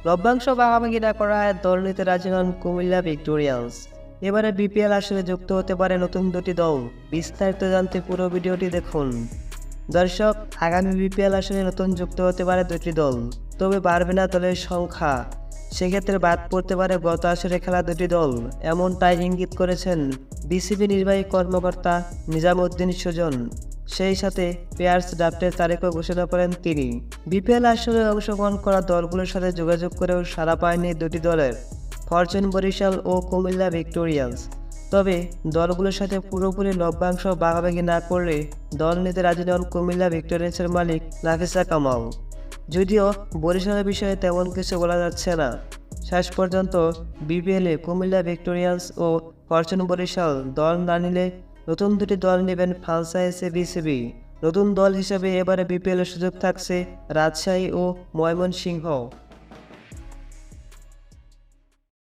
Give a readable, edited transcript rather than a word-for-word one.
লভ্যাংশ ভাগাভাগি না করায় দল নিতে রাজি নন কুমিল্লা ভিক্টোরিয়ান্স। এবারে বিপিএল আসরে যুক্ত হতে পারে নতুন দুটি দল। বিস্তারিত জানতে পুরো ভিডিওটি দেখুন। দর্শক, আগামী বিপিএল আসরে নতুন যুক্ত হতে পারে দুটি দল, তবে বাড়বে না দলের সংখ্যা। সেক্ষেত্রে বাদ পড়তে পারে গত আসরে খেলা দুটি দল, এমনটাই ইঙ্গিত করেছেন বিসিবি নির্বাহী কর্মকর্তা নিজামুদ্দিন সুজন। সেই সাথে প্লেয়ার্স ড্রাফটের তারিখও ঘোষণা করেন তিনি। বিপিএল আসরে অংশগ্রহণ করা দলগুলোর সাথে যোগাযোগ করেও সাড়া পায়নি দুটি দলের, ফরচুন বরিশাল ও কুমিল্লা ভিক্টোরিয়ান্স। তবে দলগুলোর সাথে পুরোপুরি লভ্যাংশ ভাগাভাগি না করলে দল নিতে রাজি নন কুমিল্লা ভিক্টোরিয়ান্সের মালিক নাফিসা কামাল। যদিও বরিশালের বিষয়ে তেমন কিছু বলা যাচ্ছে না। শেষ পর্যন্ত বিপিএলে কুমিল্লা ভিক্টোরিয়ান্স ও ফরচুন বরিশাল দল না নিলে নতুন দুটি দল নেবেন ফ্রাঞ্চাইজি বিসিবি। নতুন দল হিসেবে এবারে বিপিএলের সুযোগ থাকছে রাজশাহী ও ময়মনসিংহ।